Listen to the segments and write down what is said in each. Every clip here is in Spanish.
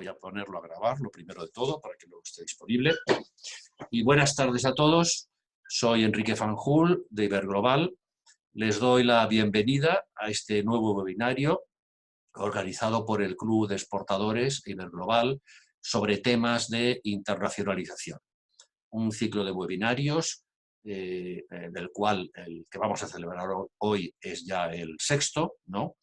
voy a ponerlo a grabar, lo primero de todo, para que luego esté disponible. Y buenas tardes a todos. Soy Enrique Fanjul, de Iberglobal. Les doy la bienvenida a este nuevo webinario organizado por el Club de Exportadores Iberglobal sobre temas de internacionalización. Un ciclo de webinarios del cual el que vamos a celebrar hoy es ya el sexto, ¿no?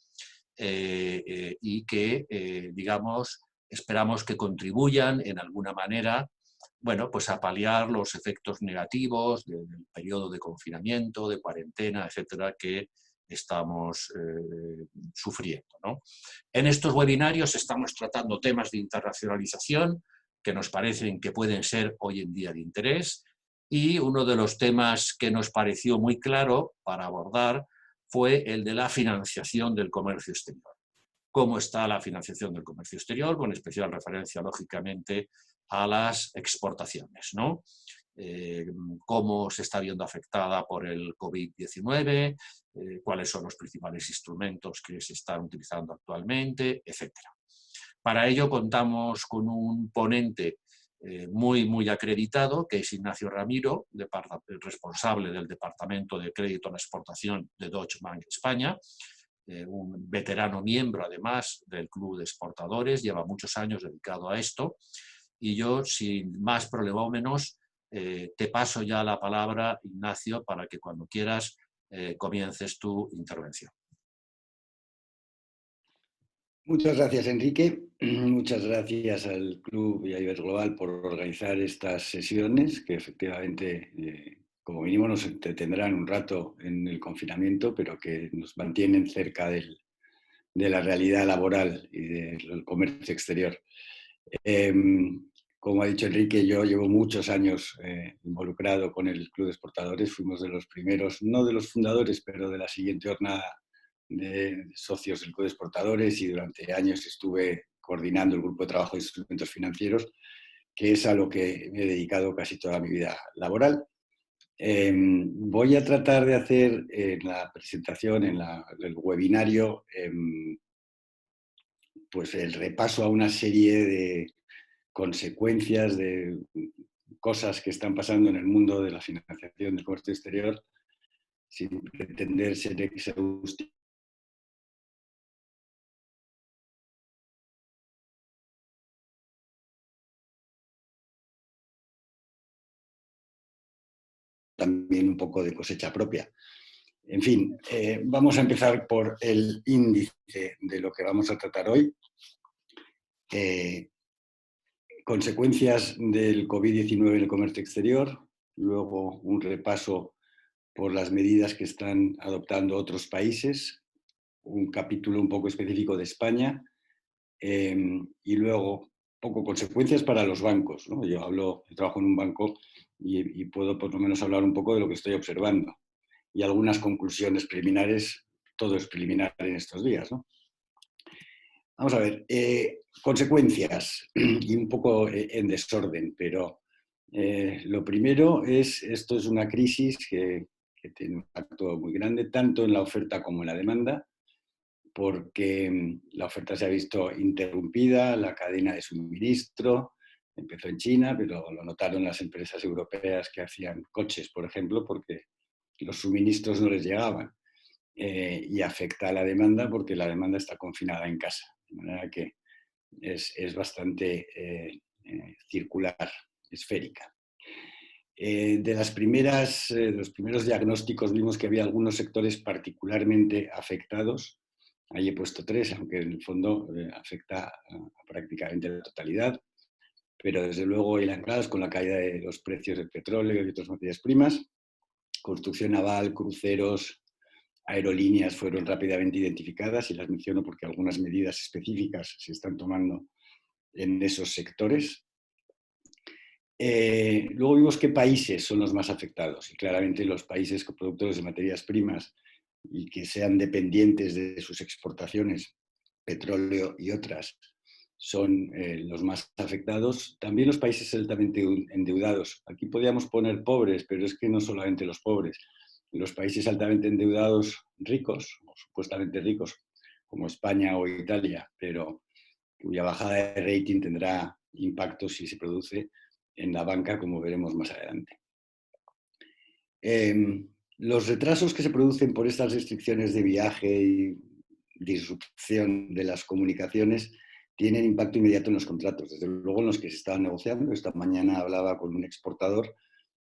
Y que, digamos, esperamos que contribuyan en alguna manera, bueno, pues a paliar los efectos negativos del periodo de confinamiento, de cuarentena, etcétera, que estamos sufriendo, ¿no? En estos webinarios estamos tratando temas de internacionalización que nos parecen que pueden ser hoy en día de interés, y uno de los temas que nos pareció muy claro para abordar fue el de la financiación del comercio exterior. ¿Cómo está la financiación del comercio exterior? Con especial referencia, lógicamente, a las exportaciones, ¿no? Cómo se está viendo afectada por el COVID-19, cuáles son los principales instrumentos que se están utilizando actualmente, etcétera. Para ello contamos con un ponente muy acreditado, que es Ignacio Ramiro, responsable del Departamento de Crédito a la Exportación de Deutsche Bank España, un veterano miembro además del Club de Exportadores, lleva muchos años dedicado a esto, y yo, sin más prolegómenos, te paso ya la palabra, Ignacio, para que cuando quieras comiences tu intervención. Muchas gracias, Enrique. Muchas gracias al Club y a Iberglobal por organizar estas sesiones, que efectivamente, como mínimo, nos entretendrán un rato en el confinamiento, pero que nos mantienen cerca de la realidad laboral y del comercio exterior. Como ha dicho Enrique, yo llevo muchos años involucrado con el Club de Exportadores. Fuimos de los primeros, no de los fundadores, pero de la siguiente jornada de socios del Club de Exportadores, y durante años estuve coordinando el grupo de trabajo de instrumentos financieros, que es a lo que me he dedicado casi toda mi vida laboral. Voy a tratar de hacer en la presentación, en el webinario, pues el repaso a una serie de consecuencias, de cosas que están pasando en el mundo de la financiación del comercio exterior, sin pretender ser exhaustivo. También un poco de cosecha propia. En fin, vamos a empezar por el índice de lo que vamos a tratar hoy. Consecuencias del COVID-19 en el comercio exterior, luego un repaso por las medidas que están adoptando otros países, un capítulo un poco específico de España, y luego poco consecuencias para los bancos, ¿no? Yo trabajo en un banco y puedo por lo menos hablar un poco de lo que estoy observando, y algunas conclusiones preliminares. Todo es preliminar en estos días, ¿no? Vamos a ver, consecuencias, y un poco en desorden, pero lo primero es, esto es una crisis que tiene un impacto muy grande, tanto en la oferta como en la demanda, porque la oferta se ha visto interrumpida, la cadena de suministro empezó en China, pero lo notaron las empresas europeas que hacían coches, por ejemplo, porque los suministros no les llegaban, y afecta a la demanda porque la demanda está confinada en casa, de manera que es bastante circular, esférica. De los primeros diagnósticos vimos que había algunos sectores particularmente afectados. Ahí he puesto 3, aunque en el fondo afecta a prácticamente la totalidad, pero desde luego ancladas con la caída de los precios del petróleo y otras materias primas. Construcción naval, cruceros, aerolíneas fueron rápidamente identificadas, y las menciono porque algunas medidas específicas se están tomando en esos sectores. Luego vimos qué países son los más afectados, y claramente los países productores de materias primas y que sean dependientes de sus exportaciones, petróleo y otras, son los más afectados. También los países altamente endeudados. Aquí podríamos poner pobres, pero es que no solamente los pobres. Los países altamente endeudados ricos, o supuestamente ricos, como España o Italia, pero cuya bajada de rating tendrá impacto si se produce en la banca, como veremos más adelante. Los retrasos que se producen por estas restricciones de viaje y disrupción de las comunicaciones tienen impacto inmediato en los contratos, desde luego en los que se estaban negociando. Esta mañana hablaba con un exportador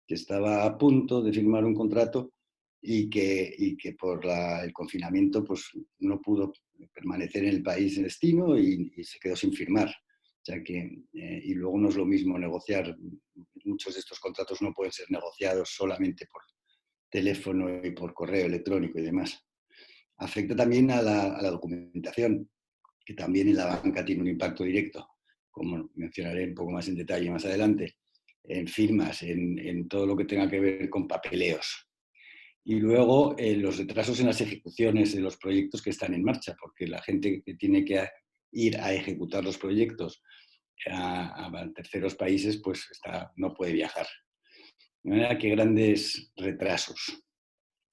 que estaba a punto de firmar un contrato y que por el confinamiento pues, no pudo permanecer en el país de destino y se quedó sin firmar. O sea que, y luego no es lo mismo negociar, muchos de estos contratos no pueden ser negociados solamente por teléfono y por correo electrónico y demás. Afecta también a la documentación, que también en la banca tiene un impacto directo, como mencionaré un poco más en detalle más adelante, en firmas, en todo lo que tenga que ver con papeleos. Y luego los retrasos en las ejecuciones de los proyectos que están en marcha, porque la gente que tiene que ir a ejecutar los proyectos a terceros países, pues no puede viajar. De manera que grandes retrasos.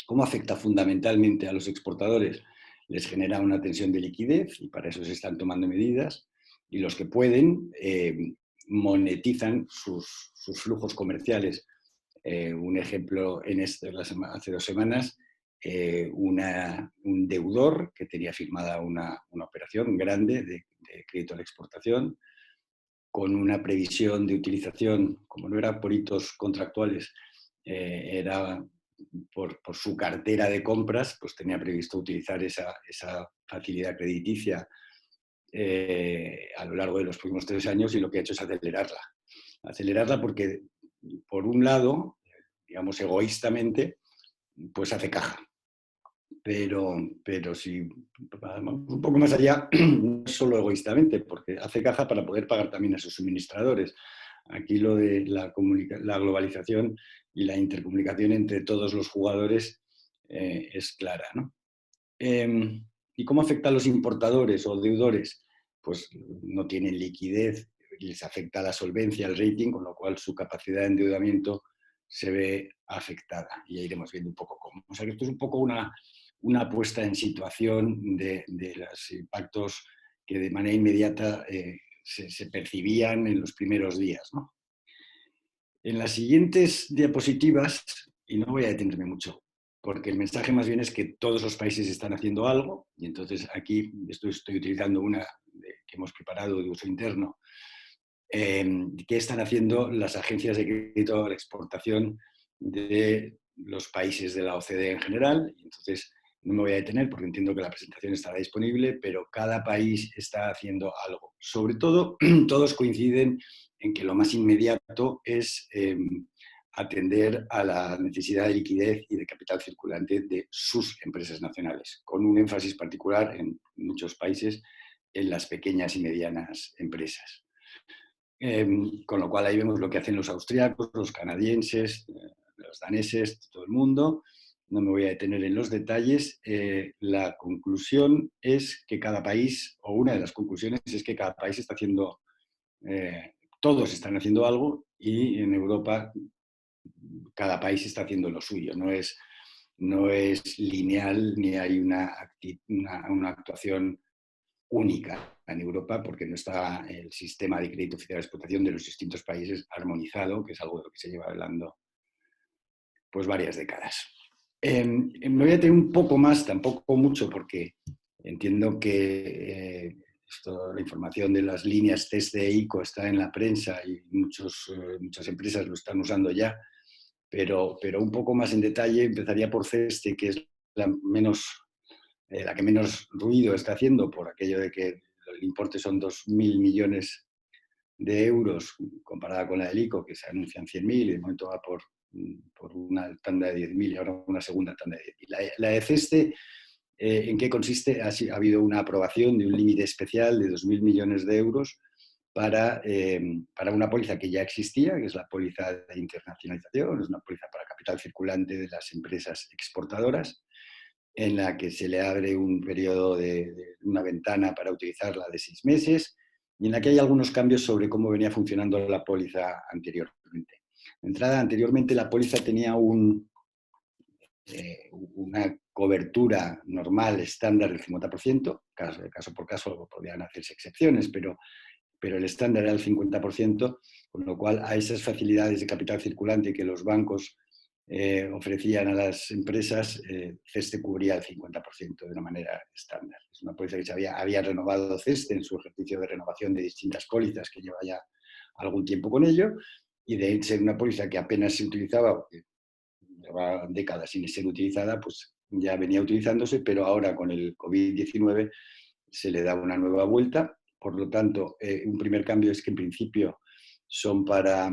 ¿Cómo afecta fundamentalmente a los exportadores? Les genera una tensión de liquidez y para eso se están tomando medidas, y los que pueden monetizan sus flujos comerciales. Un ejemplo hace 2 semanas, un deudor que tenía firmada una operación grande de crédito a la exportación con una previsión de utilización, como no era por hitos contractuales, era por su cartera de compras, pues tenía previsto utilizar esa facilidad crediticia a lo largo de los próximos 3 años, y lo que ha hecho es acelerarla. Acelerarla porque, por un lado, digamos egoístamente, pues hace caja. Pero si vamos un poco más allá, no solo egoístamente, porque hace caja para poder pagar también a sus suministradores. Aquí lo de la globalización y la intercomunicación entre todos los jugadores es clara, ¿no? ¿Y cómo afecta a los importadores o deudores? Pues no tienen liquidez, les afecta la solvencia, el rating, con lo cual su capacidad de endeudamiento se ve afectada. Y ya iremos viendo un poco cómo. O sea que esto es un poco una puesta en situación de los impactos que de manera inmediata se percibían en los primeros días, ¿no? En las siguientes diapositivas, y no voy a detenerme mucho, porque el mensaje más bien es que todos los países están haciendo algo, y entonces aquí estoy utilizando una que hemos preparado de uso interno. ¿Qué están haciendo las agencias de crédito a la exportación de los países de la OCDE en general? Entonces, no me voy a detener porque entiendo que la presentación estará disponible, pero cada país está haciendo algo. Sobre todo, todos coinciden en que lo más inmediato es atender a la necesidad de liquidez y de capital circulante de sus empresas nacionales, con un énfasis particular en muchos países en las pequeñas y medianas empresas. Con lo cual ahí vemos lo que hacen los austriacos, los canadienses, los daneses, todo el mundo. No me voy a detener en los detalles. La conclusión es que cada país, o una de las conclusiones es que cada país está haciendo, todos están haciendo algo, y en Europa cada país está haciendo lo suyo. No es lineal ni hay una actuación única en Europa, porque no está el sistema de crédito oficial de exportación de los distintos países armonizado, que es algo de lo que se lleva hablando pues varias décadas. Me voy a tener un poco más, tampoco mucho, porque entiendo que la información de las líneas test de ICO está en la prensa y muchas empresas lo están usando ya, pero un poco más en detalle empezaría por CESTE, que es la que menos ruido está haciendo, por aquello de que el importe son 2.000 millones de euros comparada con la del ICO, que se anuncian 100.000 y de momento va por una tanda de 10.000 y ahora una segunda tanda de 10.000. La de CESTE, ¿en qué consiste? Ha habido una aprobación de un límite especial de 2.000 millones de euros para una póliza que ya existía, que es la póliza de internacionalización, es una póliza para capital circulante de las empresas exportadoras, en la que se le abre un periodo de una ventana para utilizarla de 6 meses, y en la que hay algunos cambios sobre cómo venía funcionando la póliza anteriormente. De entrada, anteriormente la póliza tenía un una cobertura normal, estándar del 50%, caso por caso podrían hacerse excepciones, pero el estándar era el 50%, con lo cual a esas facilidades de capital circulante que los bancos ofrecían a las empresas, CESTE cubría el 50% de una manera estándar. Es una póliza que se había renovado CESTE en su ejercicio de renovación de distintas pólizas, que lleva ya algún tiempo con ello, y de ser una póliza que apenas se utilizaba, lleva décadas sin ser utilizada, pues ya venía utilizándose, pero ahora con el COVID-19 se le da una nueva vuelta. Por lo tanto, un primer cambio es que en principio son para...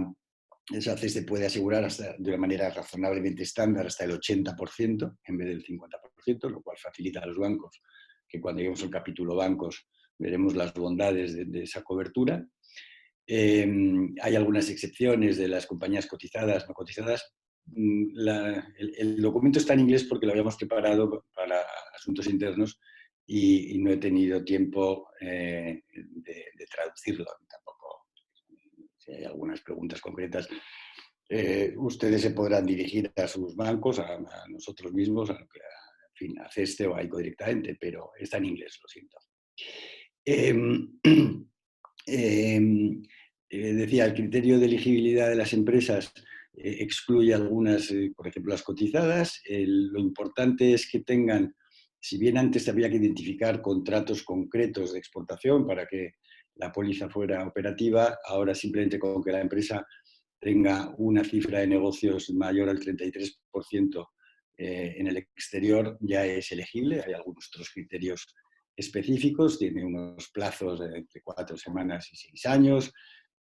Esa CESTE puede asegurar de una manera razonablemente estándar hasta el 80% en vez del 50%, lo cual facilita a los bancos, que cuando lleguemos al capítulo bancos veremos las bondades de esa cobertura. Hay algunas excepciones de las compañías cotizadas, no cotizadas. El documento está en inglés porque lo habíamos preparado para asuntos internos y no he tenido tiempo de traducirlo. Tampoco, si hay algunas preguntas concretas, ustedes se podrán dirigir a sus bancos, a nosotros mismos, en fin, a CESTE o a ICO directamente, pero está en inglés, lo siento. Decía, el criterio de elegibilidad de las empresas excluye algunas, por ejemplo, las cotizadas. Lo importante es que tengan, si bien antes había que identificar contratos concretos de exportación para que la póliza fuera operativa, ahora simplemente con que la empresa tenga una cifra de negocios mayor al 33% en el exterior ya es elegible. Hay algunos otros criterios específicos, tiene unos plazos de entre 4 semanas y 6 años.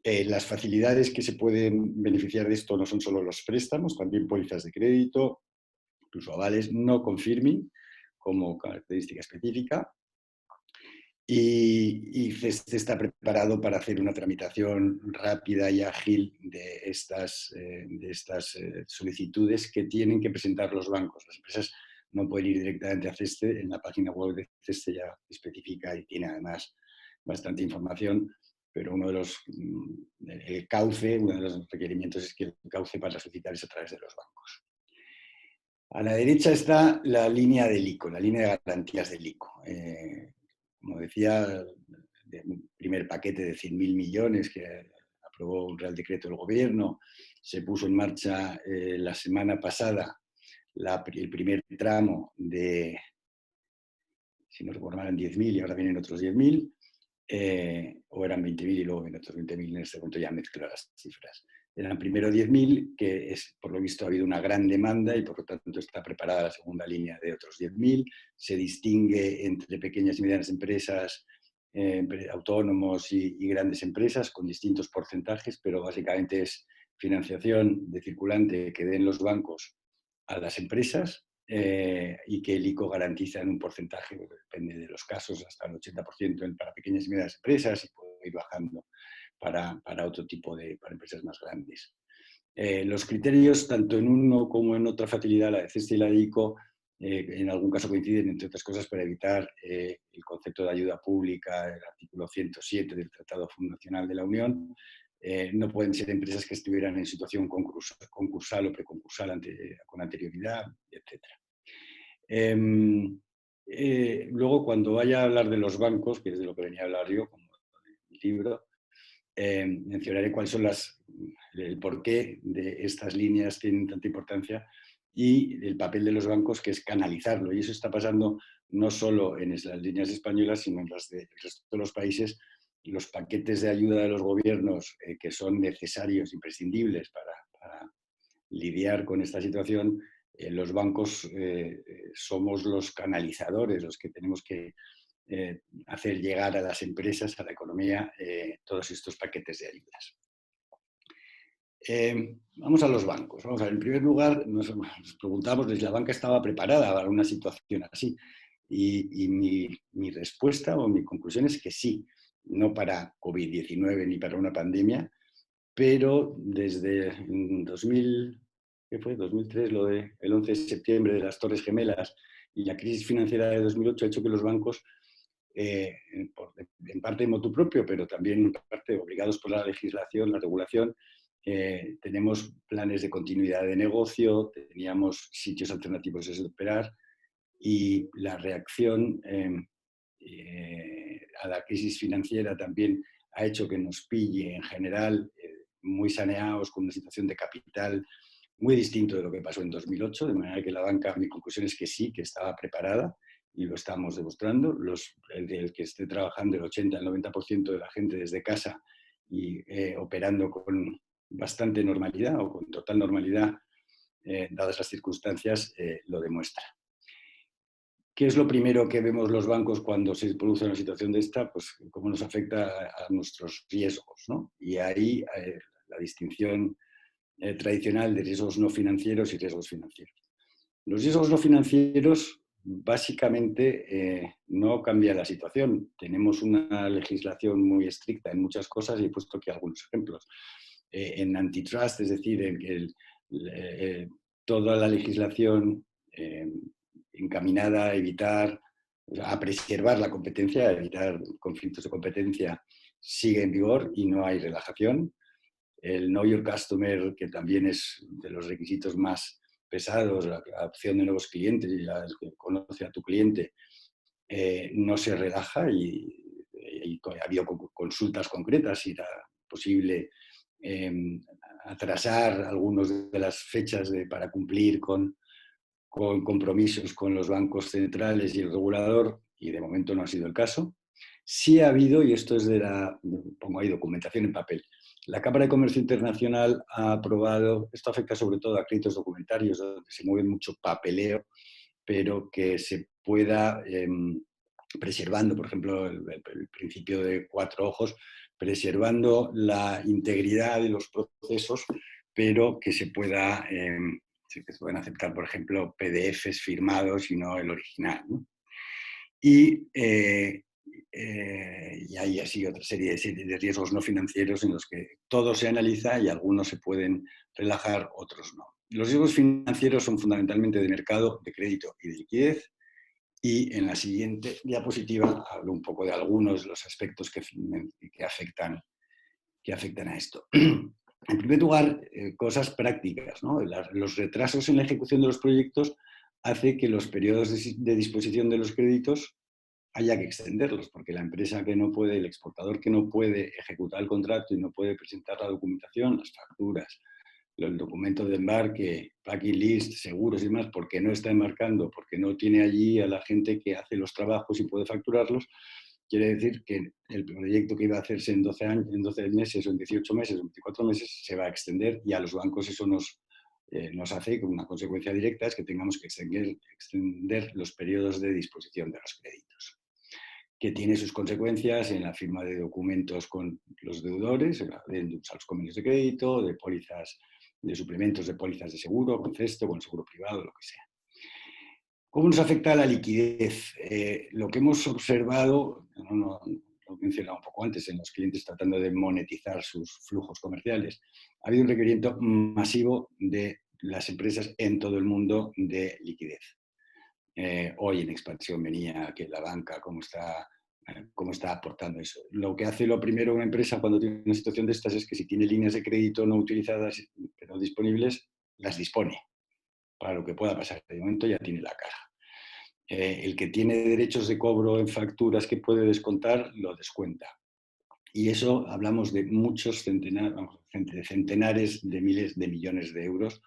Las facilidades que se pueden beneficiar de esto no son solo los préstamos, también pólizas de crédito, incluso avales no confirming como característica específica. Y CESTE está preparado para hacer una tramitación rápida y ágil de estas solicitudes que tienen que presentar los bancos. Las empresas no pueden ir directamente a CESTE, en la página web de CESTE ya especifica y tiene además bastante información, pero uno de los requerimientos es que el cauce para solicitar es a través de los bancos. A la derecha está la línea del ICO, la línea de garantías del ICO. Como decía, el primer paquete de 100.000 millones que aprobó un Real Decreto del Gobierno, se puso en marcha la semana pasada el primer tramo de, si no recuerdo mal, eran 10.000 y ahora vienen otros 10.000, o eran 20.000 y luego vienen otros 20.000, en este momento ya mezclo las cifras. Eran primero 10.000, que es, por lo visto ha habido una gran demanda y por lo tanto está preparada la segunda línea de otros 10.000. Se distingue entre pequeñas y medianas empresas, autónomos y grandes empresas con distintos porcentajes, pero básicamente es financiación de circulante que den los bancos a las empresas y que el ICO garantiza en un porcentaje, depende de los casos, hasta el 80% para pequeñas y medianas empresas y puede ir bajando para otro tipo para empresas más grandes. Los criterios, tanto en uno como en otra facilidad, la de CESTE y la de ICO, en algún caso coinciden, entre otras cosas, para evitar el concepto de ayuda pública, el artículo 107 del Tratado Fundacional de la Unión. No pueden ser empresas que estuvieran en situación concursal o preconcursal con anterioridad, etc. Luego, cuando vaya a hablar de los bancos, que es de lo que venía a hablar yo, como el libro, mencionaré cuáles son el porqué de estas líneas tienen tanta importancia y el papel de los bancos, que es canalizarlo. Y eso está pasando no solo en las líneas españolas, sino en las del resto de los países. Los paquetes de ayuda de los gobiernos que son necesarios, imprescindibles para lidiar con esta situación, los bancos somos los canalizadores, los que tenemos que hacer llegar a las empresas, a la economía, todos estos paquetes de ayudas. Vamos a los bancos. Vamos a ver, en primer lugar, nos preguntamos si la banca estaba preparada para una situación así. Y mi respuesta o mi conclusión es que sí, no para COVID-19 ni para una pandemia, pero desde 2003, lo del 11 de septiembre de las Torres Gemelas y la crisis financiera de 2008 ha hecho que los bancos, en parte de motu propio, pero también en parte obligados por la legislación, la regulación, tenemos planes de continuidad de negocio, teníamos sitios alternativos de operar y la reacción a la crisis financiera también ha hecho que nos pille en general muy saneados, con una situación de capital muy distinto de lo que pasó en 2008, de manera que la banca, mi conclusión es que sí, que estaba preparada y lo estamos demostrando. El que esté trabajando el 80, el 90% de la gente desde casa y operando con bastante normalidad o con total normalidad, dadas las circunstancias, lo demuestra. ¿Qué es lo primero que vemos los bancos cuando se produce una situación de esta? Pues cómo nos afecta a nuestros riesgos, ¿no? Y ahí la distinción tradicional de riesgos no financieros y riesgos financieros. Los riesgos no financieros básicamente no cambia la situación. Tenemos una legislación muy estricta en muchas cosas y he puesto aquí algunos ejemplos. En antitrust, es decir, en que toda la legislación encaminada a evitar, a preservar la competencia, a evitar conflictos de competencia, sigue en vigor y no hay relajación. El Know Your Customer, que también es de los requisitos más pesados, la opción de nuevos clientes y la que conoce a tu cliente, no se relaja y ha habido consultas concretas si era posible atrasar algunas de las fechas para cumplir con compromisos con los bancos centrales y el regulador, y de momento no ha sido el caso. Sí ha habido, y esto es pongo ahí documentación en papel, la Cámara de Comercio Internacional ha aprobado, esto afecta sobre todo a créditos documentarios, donde se mueve mucho papeleo, pero que se pueda, preservando, por ejemplo, el principio de 4 ojos, preservando la integridad de los procesos, pero que se pueda, que se pueden aceptar, por ejemplo, PDFs firmados y no el original, ¿no? Y hay así otra serie de riesgos no financieros en los que todo se analiza y algunos se pueden relajar, otros no. Los riesgos financieros son fundamentalmente de mercado, de crédito y de liquidez. Y en la siguiente diapositiva hablo un poco de algunos de los aspectos que afectan a esto. En primer lugar, cosas prácticas, ¿no? Los retrasos en la ejecución de los proyectos hace que los periodos de disposición de los créditos haya que extenderlos, porque la empresa que no puede, el exportador que no puede ejecutar el contrato y no puede presentar la documentación, las facturas, el documento de embarque, packing list, seguros y demás, porque no está embarcando, porque no tiene allí a la gente que hace los trabajos y puede facturarlos, quiere decir que el proyecto que iba a hacerse en 12 meses o en 18 meses o 24 meses se va a extender, y a los bancos eso nos hace, como una consecuencia directa, es que tengamos que extender los periodos de disposición de los créditos, que tiene sus consecuencias en la firma de documentos con los deudores, en adendums a los convenios de crédito, de pólizas, de suplementos de pólizas de seguro, con cesto, con seguro privado, lo que sea. ¿Cómo nos afecta la liquidez? Lo que hemos observado, lo he mencionado un poco antes, en los clientes tratando de monetizar sus flujos comerciales, ha habido un requerimiento masivo de las empresas en todo el mundo de liquidez. Hoy en expansión venía que la banca, cómo está aportando eso. Lo que hace lo primero una empresa cuando tiene una situación de estas es que si tiene líneas de crédito no utilizadas pero disponibles, las dispone para lo que pueda pasar. De momento ya tiene la caja. El que tiene derechos de cobro en facturas que puede descontar, lo descuenta. Y eso hablamos de muchos centenares de miles de millones de euros.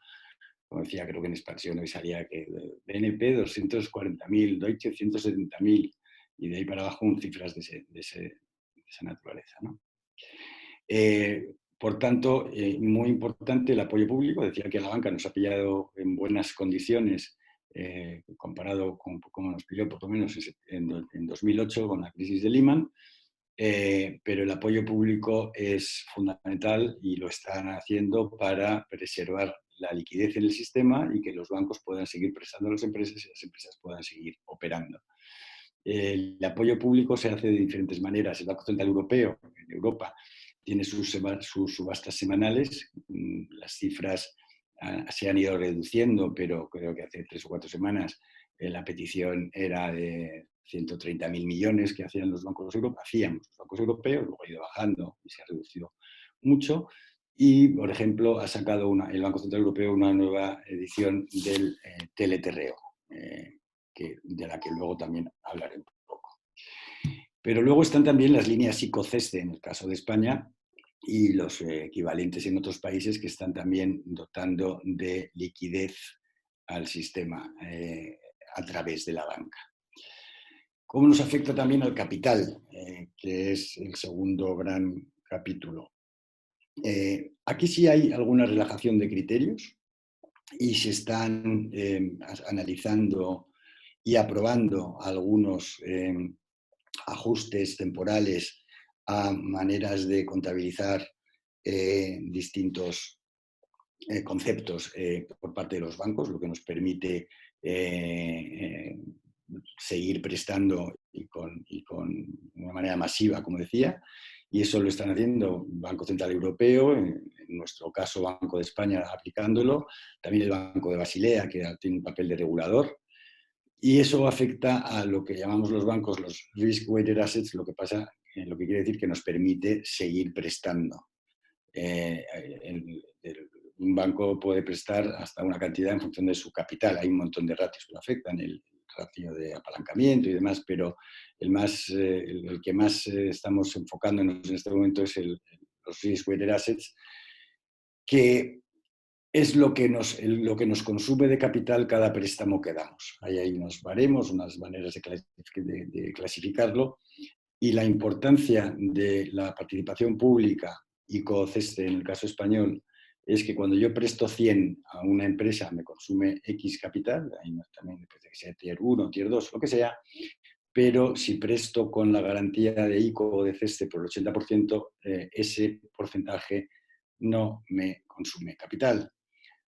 Como decía, creo que en expansión hoy salía que BNP 240.000, Deutsche 170.000, y de ahí para abajo cifras de esa naturaleza, ¿no? Por tanto, muy importante el apoyo público. Decía que la banca nos ha pillado en buenas condiciones comparado con cómo nos pilló por lo menos en 2008 con la crisis de Lehman, pero el apoyo público es fundamental y lo están haciendo para preservar la liquidez en el sistema y que los bancos puedan seguir prestando a las empresas y las empresas puedan seguir operando. El apoyo público se hace de diferentes maneras. El Banco Central Europeo, en Europa, tiene sus subastas semanales. Las cifras se han ido reduciendo, pero creo que hace 3 o 4 semanas la petición era de 130.000 millones que hacían los bancos europeos, luego ha ido bajando y se ha reducido mucho. y, por ejemplo, ha sacado el Banco Central Europeo una nueva edición del teleterreo, de la que luego también hablaré un poco. Pero luego están también las líneas ICO-CESTE en el caso de España y los equivalentes en otros países que están también dotando de liquidez al sistema a través de la banca. ¿Cómo nos afecta también al capital? Que es el segundo gran capítulo. Aquí sí hay alguna relajación de criterios y se están analizando y aprobando algunos ajustes temporales a maneras de contabilizar distintos conceptos por parte de los bancos, lo que nos permite seguir prestando y con una manera masiva, como decía, y eso lo están haciendo el Banco Central Europeo, en nuestro caso Banco de España aplicándolo, también el Banco de Basilea, que tiene un papel de regulador, y eso afecta a lo que llamamos los bancos los risk-weighted assets, lo que quiere decir que nos permite seguir prestando. Un banco puede prestar hasta una cantidad en función de su capital. Hay un montón de ratios que lo afectan, el ratio de apalancamiento y demás, pero el que más estamos enfocándonos en este momento es los risk-weighted assets, que es lo que nos consume de capital cada préstamo que damos. Hay unos baremos, unas maneras de clasificarlo, y la importancia de la participación pública y COCESTE en el caso español es que cuando yo presto 100 a una empresa me consume X capital, ahí también puede que sea tier 1, tier 2, lo que sea, pero si presto con la garantía de ICO o de CESTE por el 80%, ese porcentaje no me consume capital,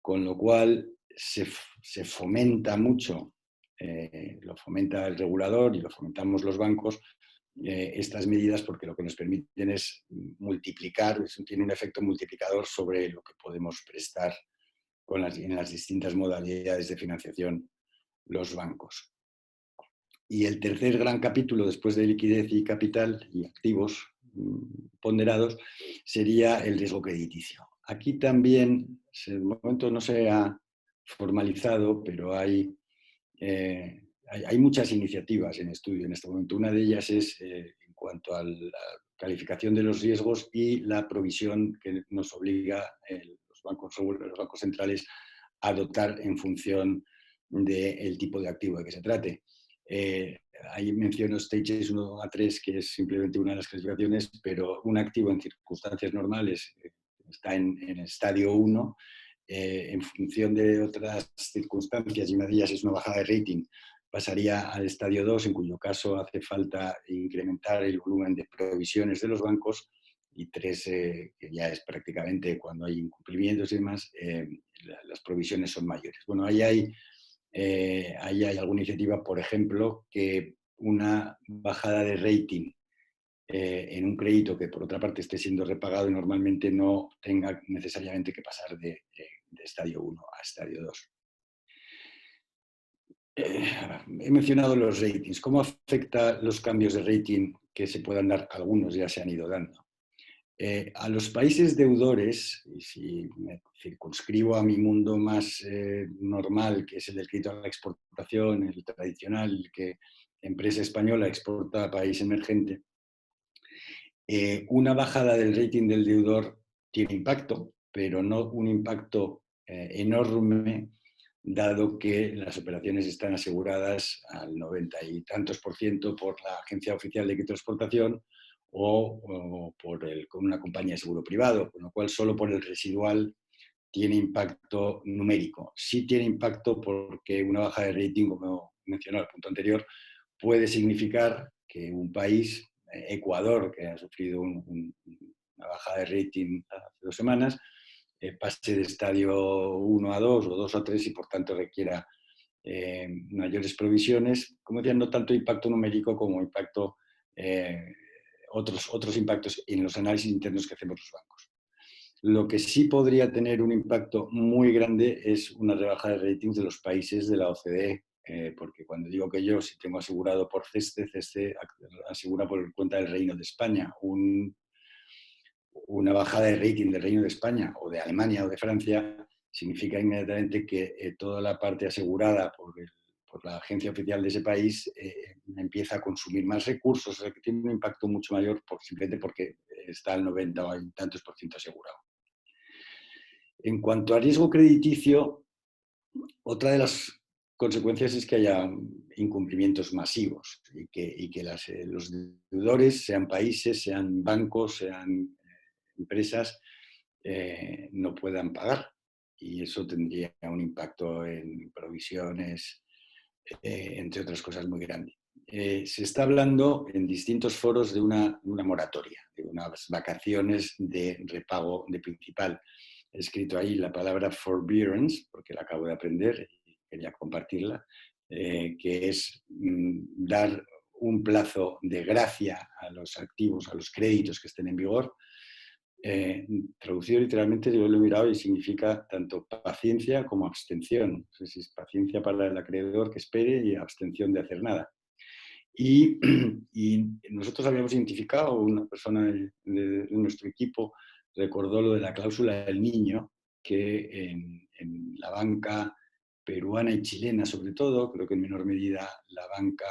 con lo cual se fomenta mucho, lo fomenta el regulador y lo fomentamos los bancos, estas medidas, porque lo que nos permiten es multiplicar, tiene un efecto multiplicador sobre lo que podemos prestar en las distintas modalidades de financiación los bancos. Y el tercer gran capítulo, después de liquidez y capital y activos ponderados, sería el riesgo crediticio. Aquí también, de momento no se ha formalizado, pero hay muchas iniciativas en estudio en este momento. Una de ellas es en cuanto a la calificación de los riesgos y la provisión que nos obliga los bancos centrales a adoptar en función del tipo de activo de que se trate. Ahí menciono Stages 1 a 3, que es simplemente una de las clasificaciones, pero un activo en circunstancias normales está en el estadio 1, en función de otras circunstancias, y una de ellas es una bajada de rating, pasaría al estadio 2, en cuyo caso hace falta incrementar el volumen de provisiones de los bancos, y 3, que ya es prácticamente cuando hay incumplimientos y demás, las provisiones son mayores. Bueno, ahí hay alguna iniciativa, por ejemplo, que una bajada de rating en un crédito que por otra parte esté siendo repagado y normalmente no tenga necesariamente que pasar de estadio 1 a estadio 2. He mencionado los ratings. ¿Cómo afecta los cambios de rating que se puedan dar? Algunos ya se han ido dando. A los países deudores, y si me circunscribo a mi mundo más normal, que es el del crédito a la exportación, el tradicional, que empresa española exporta a país emergente, una bajada del rating del deudor tiene impacto, pero no un impacto enorme, dado que las operaciones están aseguradas al 90 y tantos % por la Agencia Oficial de Crédito de Exportación o con una compañía de seguro privado, con lo cual solo por el residual tiene impacto numérico. Sí tiene impacto porque una baja de rating, como mencioné al punto anterior, puede significar que un país, Ecuador, que ha sufrido una bajada de rating hace 2 semanas, pase de estadio 1 a 2 o 2 a 3 y por tanto requiera mayores provisiones. Como decía, no tanto impacto numérico como impacto, otros impactos en los análisis internos que hacemos los bancos. Lo que sí podría tener un impacto muy grande es una rebaja de ratings de los países de la OCDE, porque cuando digo que yo, si tengo asegurado por CESTE asegura por cuenta del Reino de España una bajada de rating del Reino de España o de Alemania o de Francia significa inmediatamente que toda la parte asegurada por la agencia oficial de ese país empieza a consumir más recursos, o sea, que tiene un impacto mucho mayor simplemente porque está al 90 o y tantos por ciento asegurado. En cuanto a riesgo crediticio, otra de las consecuencias es que haya incumplimientos masivos y que los deudores, sean países, sean bancos, sean empresas, no puedan pagar. Y eso tendría un impacto en provisiones, entre otras cosas, muy grande. Se está hablando en distintos foros de una moratoria, de unas vacaciones de repago de principal. He escrito ahí la palabra forbearance, porque la acabo de aprender y quería compartirla, que es dar un plazo de gracia a los activos, a los créditos que estén en vigor. Traducido literalmente, yo lo he mirado y significa tanto paciencia como abstención. No sé si es paciencia para el acreedor que espere y abstención de hacer nada. Y nosotros habíamos identificado, una persona de nuestro equipo recordó lo de la cláusula del niño, que en la banca peruana y chilena sobre todo, creo que en menor medida la banca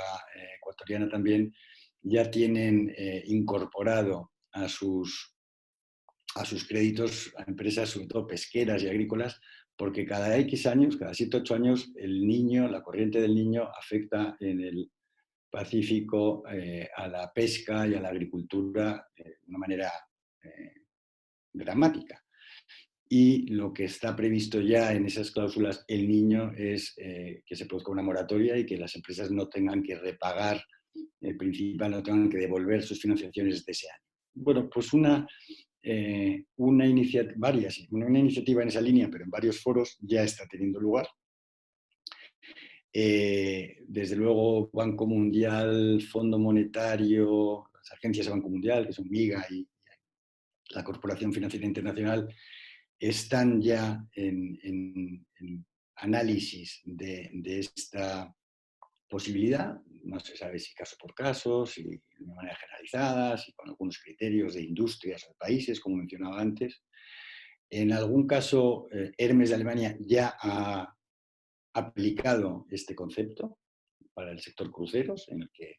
ecuatoriana también, ya tienen incorporado a sus créditos a empresas, sobre todo pesqueras y agrícolas, porque cada X años, cada 7 8 años, la corriente del Niño afecta en el Pacífico a la pesca y a la agricultura de una manera dramática. Y lo que está previsto ya en esas cláusulas El Niño es que se produzca una moratoria y que las empresas no tengan que repagar el principal, no tengan que devolver sus financiaciones de ese año. Bueno, pues una iniciativa en esa línea, pero en varios foros ya está teniendo lugar. Desde luego, Banco Mundial, Fondo Monetario, las agencias de Banco Mundial, que son MIGA y la Corporación Financiera Internacional, están ya en análisis de esta posibilidad. No se sabe si caso por caso, si de manera generalizada, si con algunos criterios de industrias o de países, como mencionaba antes. En algún caso, Hermes de Alemania ya ha aplicado este concepto para el sector cruceros, en el que,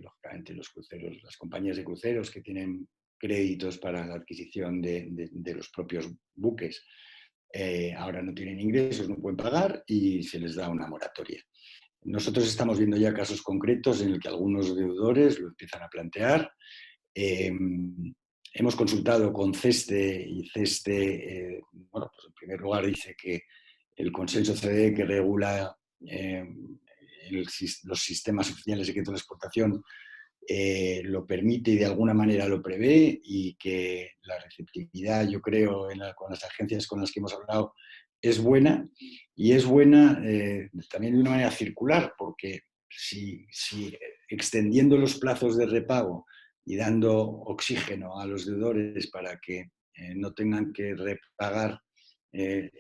lógicamente, los cruceros, las compañías de cruceros que tienen créditos para la adquisición de los propios buques, ahora no tienen ingresos, no pueden pagar y se les da una moratoria. Nosotros estamos viendo ya casos concretos en el que algunos deudores lo empiezan a plantear. Hemos consultado con CESTE y CESTE, bueno, pues en primer lugar dice que el consenso CDE que regula los sistemas oficiales de crédito de exportación lo permite y de alguna manera lo prevé, y que la receptividad, yo creo, con las agencias con las que hemos hablado es buena, y es buena también de una manera circular, porque si extendiendo los plazos de repago y dando oxígeno a los deudores para que no tengan que repagar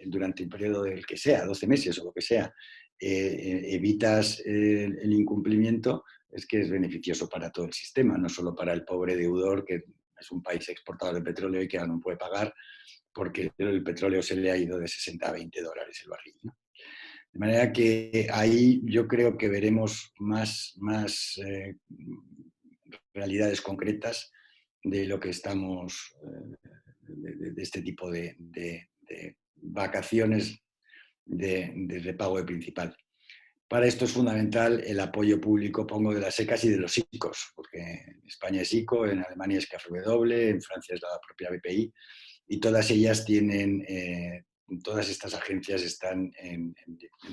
durante el periodo del que sea, 12 meses o lo que sea, evitas el incumplimiento, es que es beneficioso para todo el sistema, no solo para el pobre deudor, que es un país exportador de petróleo y que ahora no puede pagar porque el petróleo se le ha ido de 60 a 20 dólares el barril, ¿no? De manera que ahí yo creo que veremos más realidades concretas de lo que estamos, de este tipo de vacaciones de repago de principal. Para esto es fundamental el apoyo público, pongo, de las ECAs y de los ICOs, porque en España es ICO, en Alemania es KfW, en Francia es la propia BPI, y todas ellas tienen, todas estas agencias están en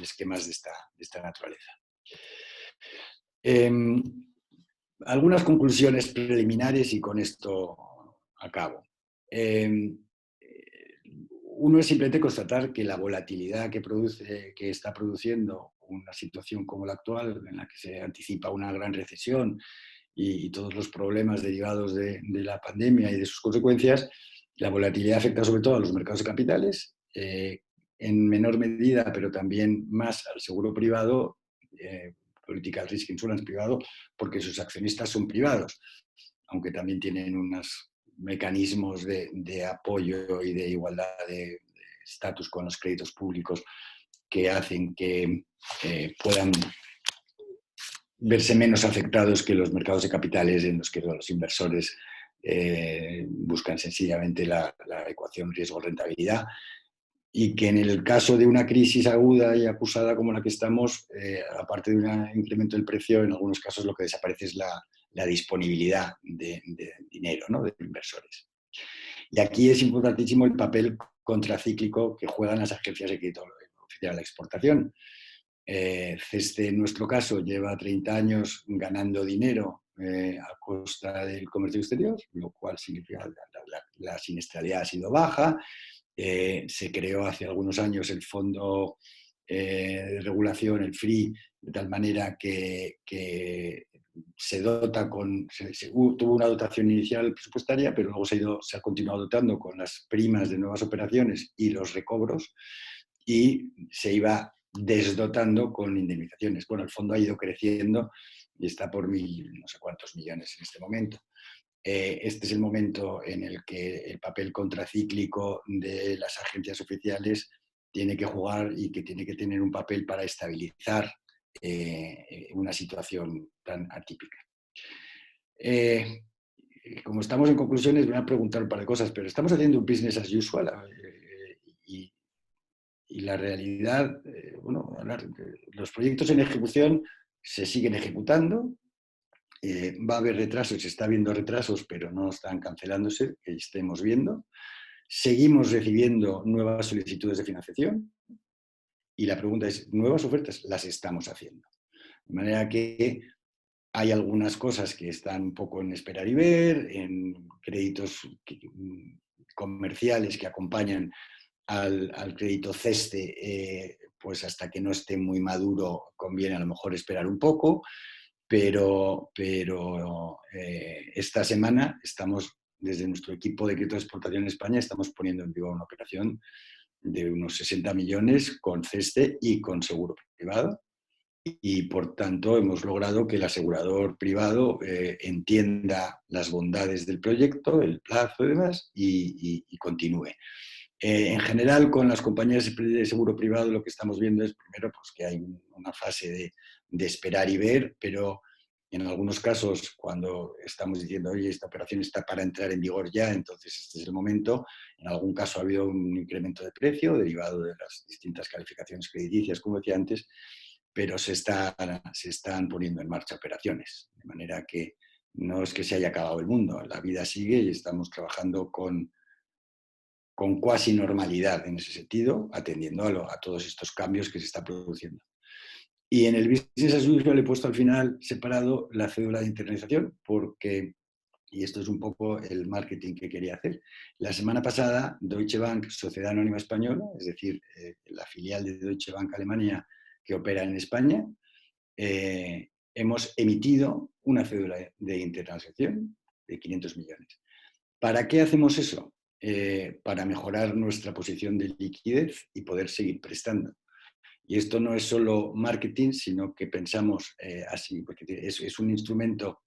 esquemas de esta naturaleza. Algunas conclusiones preliminares y con esto acabo. Uno es simplemente constatar que la volatilidad que está produciendo una situación como la actual, en la que se anticipa una gran recesión y todos los problemas derivados de la pandemia y de sus consecuencias, la volatilidad afecta sobre todo a los mercados de capitales, en menor medida, pero también más al seguro privado, Political Risk Insurance privado, porque sus accionistas son privados, aunque también tienen unas mecanismos de apoyo y de igualdad de estatus con los créditos públicos que hacen que puedan verse menos afectados que los mercados de capitales, en los que los inversores buscan sencillamente la ecuación riesgo-rentabilidad, y que en el caso de una crisis aguda y acusada como la que estamos, aparte de un incremento del precio, en algunos casos lo que desaparece es la disponibilidad de dinero, ¿no?, de inversores. Y aquí es importantísimo el papel contracíclico que juegan las agencias de crédito oficial a la exportación. CESTE, en nuestro caso, lleva 30 años ganando dinero a costa del comercio exterior, lo cual significa que la siniestralidad ha sido baja. Se creó hace algunos años el Fondo de Regulación, el FRI, de tal manera que se dota tuvo una dotación inicial presupuestaria, pero luego se ha continuado dotando con las primas de nuevas operaciones y los recobros, y se iba desdotando con indemnizaciones. Bueno, el fondo ha ido creciendo y está por no sé cuántos millones en este momento. Este es el momento en el que el papel contracíclico de las agencias oficiales tiene que jugar y que tiene que tener un papel para estabilizar una situación tan atípica. Como estamos en conclusiones, voy a preguntar un par de cosas, pero estamos haciendo un business as usual y la realidad, bueno, los proyectos en ejecución se siguen ejecutando. Va a haber retrasos, se está viendo retrasos, pero no están cancelándose, que estemos viendo. Seguimos recibiendo nuevas solicitudes de financiación y la pregunta es, ¿nuevas ofertas? Las estamos haciendo. De manera que hay algunas cosas que están un poco en esperar y ver, en créditos comerciales que acompañan al crédito CESTE, pues hasta que no esté muy maduro conviene a lo mejor esperar un poco. Pero esta semana estamos, desde nuestro equipo de crédito de exportación en España, estamos poniendo en vigor una operación de unos 60 millones con CESTE y con seguro privado. Y, por tanto, hemos logrado que el asegurador privado entienda las bondades del proyecto, el plazo y demás, y continúe. En general, con las compañías de seguro privado lo que estamos viendo es, primero, pues, que hay una fase de esperar y ver, pero en algunos casos, cuando estamos diciendo, oye, esta operación está para entrar en vigor ya, entonces este es el momento, en algún caso ha habido un incremento de precio derivado de las distintas calificaciones crediticias, como decía antes, pero se están poniendo en marcha operaciones, de manera que no es que se haya acabado el mundo, la vida sigue y estamos trabajando con cuasi normalidad en ese sentido, atendiendo a todos estos cambios que se están produciendo. Y en el business as usual he puesto al final separado la cédula de internalización porque, y esto es un poco el marketing que quería hacer, la semana pasada Deutsche Bank, Sociedad Anónima Española, es decir, la filial de Deutsche Bank Alemania que opera en España, hemos emitido una cédula de internalización de 500 millones. ¿Para qué hacemos eso? Para mejorar nuestra posición de liquidez y poder seguir prestando. Y esto no es solo marketing, sino que pensamos así, porque es un instrumento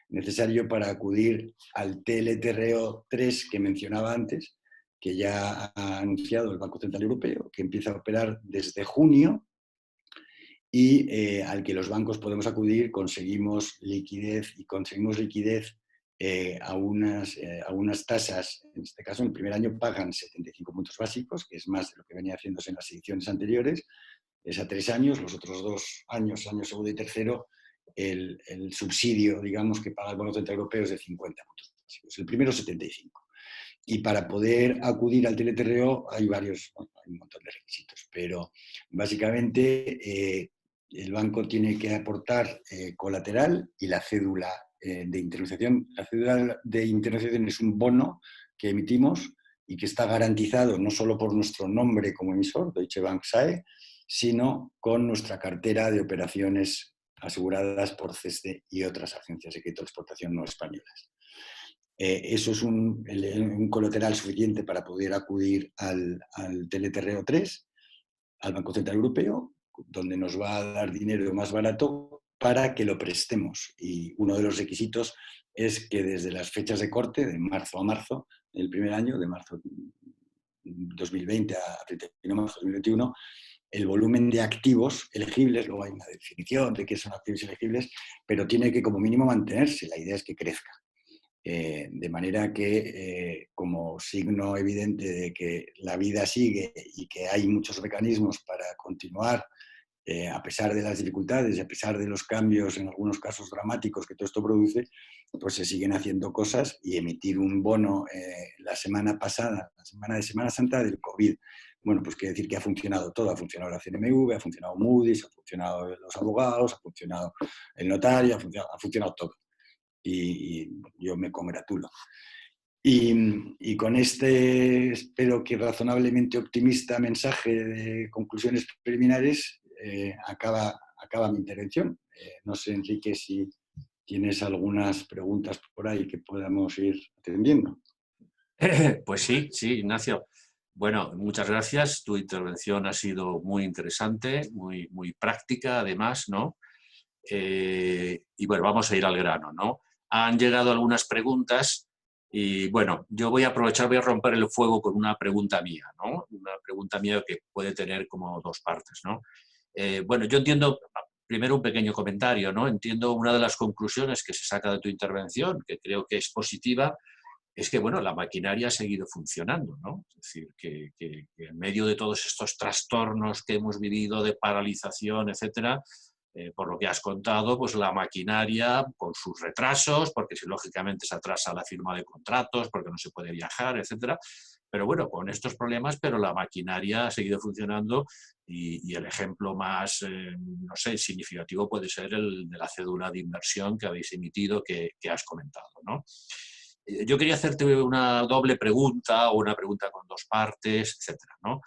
necesario para acudir al TLTRO 3 que mencionaba antes, que ya ha anunciado el Banco Central Europeo, que empieza a operar desde junio y al que los bancos podemos acudir, conseguimos liquidez a unas tasas, en este caso en el primer año pagan 75 puntos básicos, que es más de lo que venía haciéndose en las ediciones anteriores, es a 3 años, los otros 2 años, año segundo y tercero, el subsidio, digamos, que paga el Banco Central Europeo es de 50 puntos básicos, el primero 75. Y para poder acudir al TLTRO hay hay un montón de requisitos, pero básicamente el banco tiene que aportar colateral y la cédula de internalización. La cédula de internalización es un bono que emitimos y que está garantizado no solo por nuestro nombre como emisor, Deutsche Bank SAE, sino con nuestra cartera de operaciones aseguradas por CESTE y otras agencias de crédito de exportación no españolas. Eso es un colateral suficiente para poder acudir al TLTRO 3, al Banco Central Europeo, donde nos va a dar dinero más barato para que lo prestemos. Y uno de los requisitos es que desde las fechas de corte, de marzo a marzo, el primer año, de marzo 2020 a 31 de marzo de 2021, el volumen de activos elegibles, luego hay una definición de qué son activos elegibles, pero tiene que como mínimo mantenerse. La idea es que crezca. De manera que, como signo evidente de que la vida sigue y que hay muchos mecanismos para continuar, a pesar de las dificultades y a pesar de los cambios, en algunos casos dramáticos, que todo esto produce, pues se siguen haciendo cosas, y emitir un bono la semana pasada, la semana de Semana Santa del COVID, bueno, pues quiere decir que ha funcionado todo. Ha funcionado la CNMV, ha funcionado Moody's, ha funcionado los abogados, ha funcionado el notario, ha funcionado todo. Y yo me congratulo. Y con este, espero que razonablemente optimista mensaje de conclusiones preliminares, acaba mi intervención. No sé, Enrique, si tienes algunas preguntas por ahí que podamos ir atendiendo. Pues sí, sí, Ignacio. Bueno, muchas gracias. Tu intervención ha sido muy interesante, muy, muy práctica, además, ¿no? Y bueno, vamos a ir al grano, ¿no? Han llegado algunas preguntas y bueno, yo voy a aprovechar, voy a romper el fuego con una pregunta mía, ¿no? Una pregunta mía que puede tener como dos partes, ¿no? Bueno, yo entiendo, primero un pequeño comentario, ¿no? Entiendo una de las conclusiones que se saca de tu intervención, que creo que es positiva, es que, bueno, la maquinaria ha seguido funcionando, ¿no? Es decir, que en medio de todos estos trastornos que hemos vivido de paralización, etcétera, por lo que has contado, pues la maquinaria, con sus retrasos, porque si lógicamente se atrasa la firma de contratos, porque no se puede viajar, etcétera, pero bueno, con estos problemas, pero la maquinaria ha seguido funcionando y el ejemplo más, no sé, significativo puede ser el de la cédula de inversión que habéis emitido, que has comentado, ¿no? Yo quería hacerte una doble pregunta o una pregunta con dos partes, etcétera, ¿no?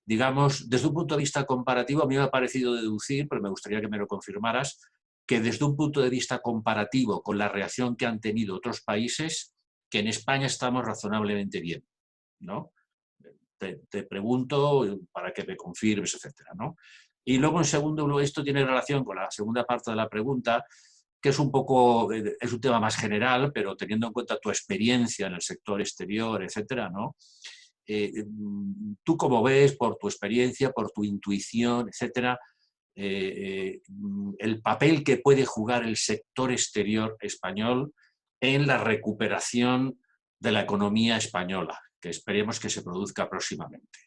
Digamos, desde un punto de vista comparativo, a mí me ha parecido deducir, pero me gustaría que me lo confirmaras, que desde un punto de vista comparativo con la reacción que han tenido otros países, que en España estamos razonablemente bien, ¿no? Te pregunto para que me confirmes, etcétera, ¿no? Y luego, en segundo lugar, esto tiene relación con la segunda parte de la pregunta, que es un poco, es un tema más general, pero teniendo en cuenta tu experiencia en el sector exterior, etcétera, ¿no? ¿Tú cómo ves, por tu experiencia, por tu intuición, etcétera, el papel que puede jugar el sector exterior español en la recuperación de la economía española, que esperemos que se produzca próximamente?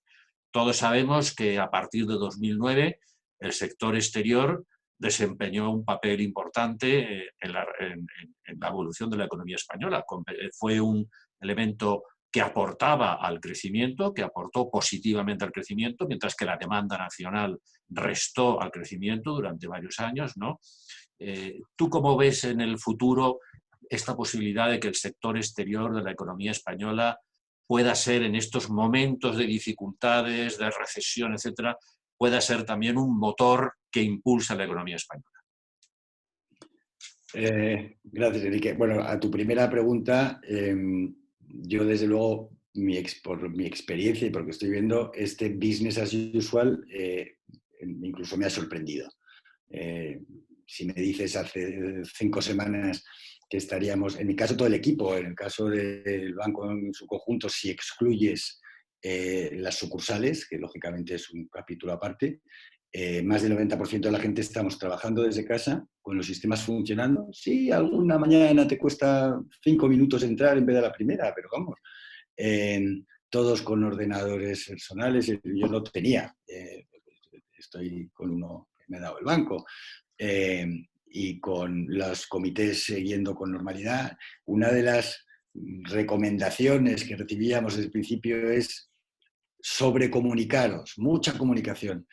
Todos sabemos que a partir de 2009 el sector exterior desempeñó un papel importante en la evolución de la economía española. Fue un elemento que aportaba al crecimiento, que aportó positivamente al crecimiento, mientras que la demanda nacional restó al crecimiento durante varios años, ¿no? ¿Tú cómo ves en el futuro esta posibilidad de que el sector exterior de la economía española pueda ser, en estos momentos de dificultades, de recesión, etcétera, pueda ser también un motor que impulsa la economía española? Gracias, Enrique. Bueno, a tu primera pregunta, yo desde luego, por mi experiencia y porque estoy viendo, este business as usual incluso me ha sorprendido. Si me dices hace 5 semanas que estaríamos, en mi caso todo el equipo, en el caso del banco en su conjunto, si excluyes las sucursales, que lógicamente es un capítulo aparte, más del 90% de la gente estamos trabajando desde casa, con los sistemas funcionando. Sí, alguna mañana te cuesta 5 minutos entrar en vez de la primera, pero vamos, todos con ordenadores personales. Yo no tenía, estoy con uno que me ha dado el banco, y con los comités siguiendo con normalidad. Una de las recomendaciones que recibíamos desde el principio es sobrecomunicaros, mucha comunicación.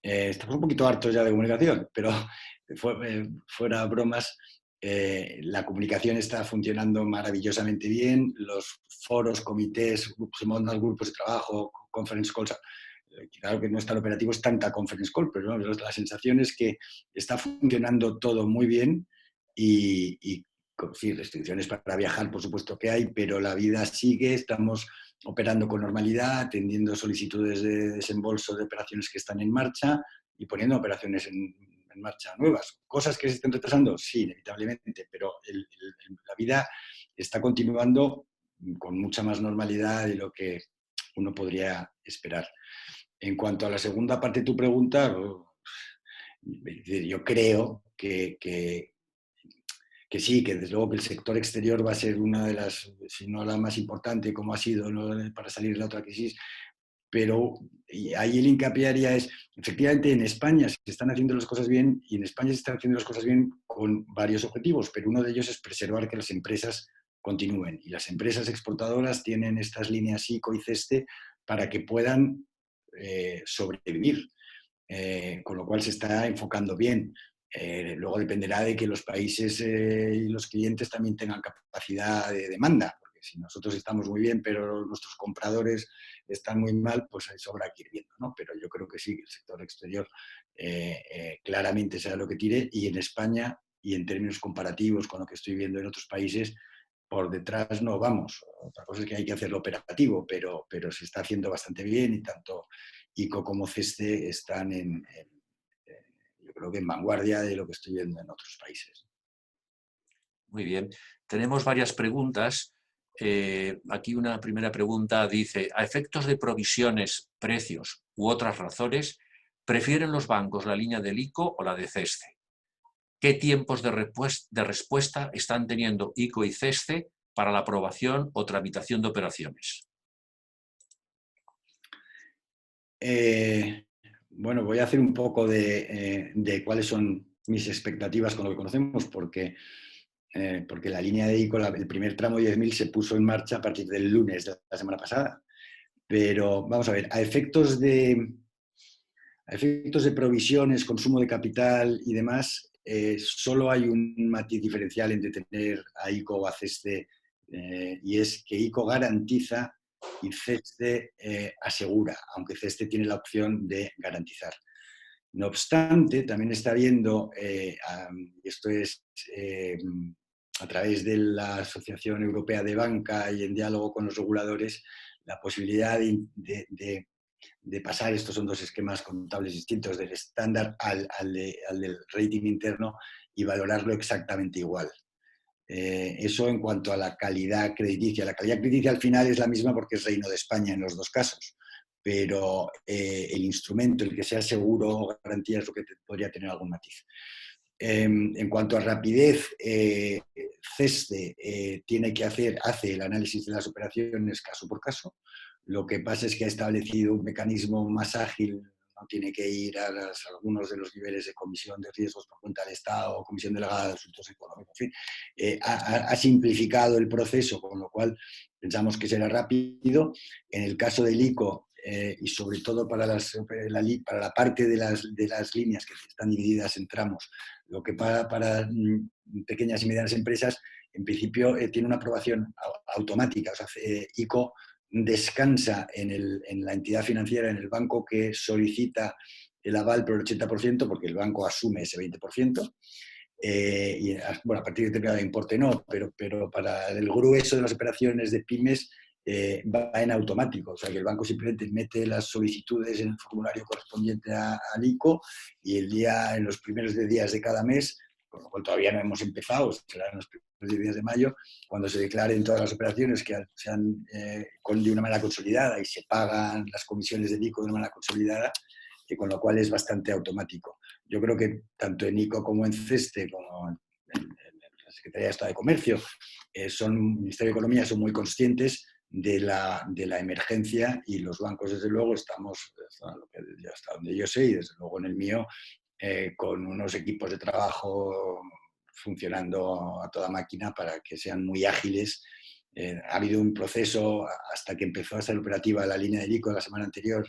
Estamos un poquito hartos ya de comunicación, pero fuera bromas, la comunicación está funcionando maravillosamente bien. Los foros, comités, grupos de trabajo, conference calls, claro que no es tan operativo, es tanta conference call, pero ¿no? La sensación es que está funcionando todo muy bien y sí, restricciones para viajar, por supuesto que hay, pero la vida sigue, estamos operando con normalidad, atendiendo solicitudes de desembolso de operaciones que están en marcha y poniendo operaciones en en marcha nuevas. ¿Cosas que se estén retrasando? Sí, inevitablemente, pero la vida está continuando con mucha más normalidad de lo que uno podría esperar. En cuanto a la segunda parte de tu pregunta, yo creo que sí, que desde luego que el sector exterior va a ser una de las, si no la más importante, como ha sido, ¿no?, para salir de la otra crisis, pero ahí el hincapié haría es, efectivamente, en España se están haciendo las cosas bien y en España se están haciendo las cosas bien con varios objetivos, pero uno de ellos es preservar que las empresas continúen. Y las empresas exportadoras tienen estas líneas ICO y CESTE para que puedan sobrevivir, con lo cual se está enfocando bien. Luego dependerá de que los países y los clientes también tengan capacidad de demanda, porque si nosotros estamos muy bien, pero nuestros compradores están muy mal, pues eso habrá que ir viendo, ¿no? Pero yo creo que sí, que el sector exterior claramente será lo que tire, y en España, y en términos comparativos con lo que estoy viendo en otros países, por detrás no vamos. Otra cosa es que hay que hacerlo operativo, pero se está haciendo bastante bien, y tanto ICO como CESTE están yo creo que en vanguardia de lo que estoy viendo en otros países. Muy bien. Tenemos varias preguntas. Aquí una primera pregunta dice: a efectos de provisiones, precios u otras razones, ¿prefieren los bancos la línea del ICO o la de CESTE? ¿Qué tiempos de respuesta están teniendo ICO y CESTE para la aprobación o tramitación de operaciones? Bueno, voy a hacer un poco de cuáles son mis expectativas con lo que conocemos, porque la línea de ICO, el primer tramo 10.000 se puso en marcha a partir del lunes de la semana pasada. Pero vamos a ver, a efectos de provisiones, consumo de capital y demás, solo hay un matiz diferencial entre tener a ICO o a CESTE, y es que ICO garantiza y CESTE asegura, aunque CESTE tiene la opción de garantizar. No obstante, también está habiendo, esto es a través de la Asociación Europea de Banca y en diálogo con los reguladores, la posibilidad de pasar, estos son dos esquemas contables distintos, del estándar al del rating interno, y valorarlo exactamente igual. Eso en cuanto a la calidad crediticia. La calidad crediticia al final es la misma porque es Reino de España en los dos casos, pero el instrumento, el que sea seguro o garantía, es lo que podría tener algún matiz. En cuanto a rapidez, CESTE hace el análisis de las operaciones caso por caso. Lo que pasa es que ha establecido un mecanismo más ágil, no tiene que ir a algunos de los niveles de comisión de riesgos por cuenta del Estado o comisión delegada de asuntos económicos. En fin, ha simplificado el proceso, con lo cual pensamos que será rápido. En el caso del ICO, y sobre todo para la parte de las líneas que están divididas en tramos, lo que para pequeñas y medianas empresas, en principio tiene una aprobación automática. O sea, ICO descansa en la entidad financiera, en el banco que solicita el aval por el 80%, porque el banco asume ese 20%. Y bueno, a partir de determinado importe no, pero para el grueso de las operaciones de pymes va en automático. O sea, que el banco simplemente mete las solicitudes en el formulario correspondiente al ICO, y en los primeros días de cada mes, con lo cual todavía no hemos empezado, será en los primeros días de mayo, cuando se declaren todas las operaciones que sean de una manera consolidada y se pagan las comisiones del ICO de una manera consolidada, con lo cual es bastante automático. Yo creo que tanto en ICO como en CESTE, como en la Secretaría de Estado de Comercio, el Ministerio de Economía, son muy conscientes de la emergencia, y los bancos, desde luego, estamos, hasta donde yo sé, y desde luego en el mío, con unos equipos de trabajo funcionando a toda máquina para que sean muy ágiles. Ha habido un proceso, hasta que empezó a ser operativa la línea del ICO la semana anterior,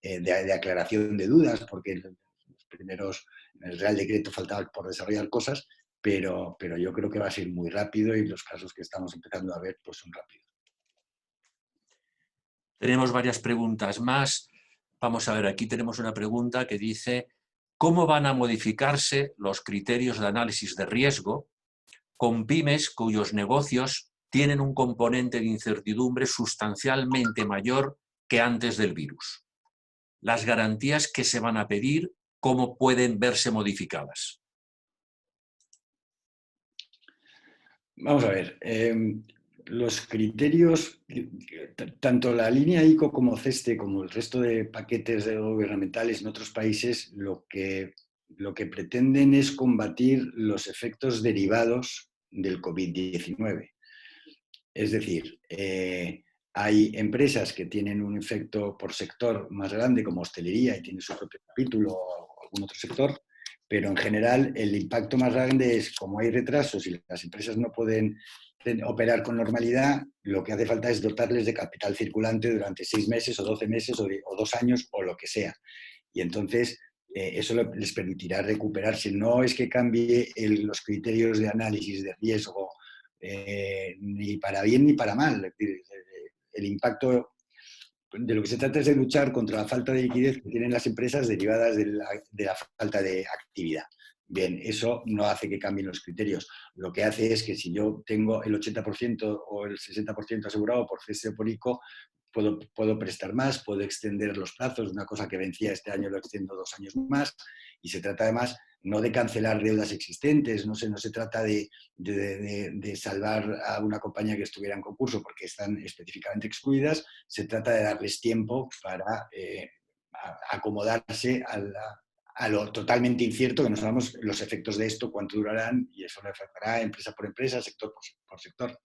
de aclaración de dudas, porque en el Real Decreto faltaba por desarrollar cosas, pero yo creo que va a ser muy rápido, y los casos que estamos empezando a ver pues son rápidos. Tenemos varias preguntas más. Vamos a ver, aquí tenemos una pregunta que dice: ¿cómo van a modificarse los criterios de análisis de riesgo con pymes cuyos negocios tienen un componente de incertidumbre sustancialmente mayor que antes del virus? Las garantías que se van a pedir, cómo pueden verse modificadas. Vamos a ver, los criterios, tanto la línea ICO como CESTE, como el resto de paquetes gubernamentales en otros países, lo que pretenden es combatir los efectos derivados del COVID-19. Es decir, hay empresas que tienen un efecto por sector más grande, como hostelería, y tiene su propio capítulo, o algún otro sector, pero en general el impacto más grande es, como hay retrasos y las empresas no pueden operar con normalidad, lo que hace falta es dotarles de capital circulante durante 6 meses o 12 meses o 2 años o lo que sea. Y entonces eso les permitirá recuperarse. No es que cambie los criterios de análisis de riesgo ni para bien ni para mal. Es decir, el impacto de lo que se trata es de luchar contra la falta de liquidez que tienen las empresas derivadas de la falta de actividad. Bien, eso no hace que cambien los criterios. Lo que hace es que si yo tengo el 80% o el 60% asegurado por CESTE o por ICO, puedo prestar más, puedo extender los plazos. Una cosa que vencía este año lo extiendo 2 años más. Y se trata además no de cancelar deudas existentes, no se trata de salvar a una compañía que estuviera en concurso porque están específicamente excluidas. Se trata de darles tiempo para acomodarse a lo totalmente incierto, que no sabemos los efectos de esto, cuánto durarán, y eso le afectará empresa por empresa, sector por sector.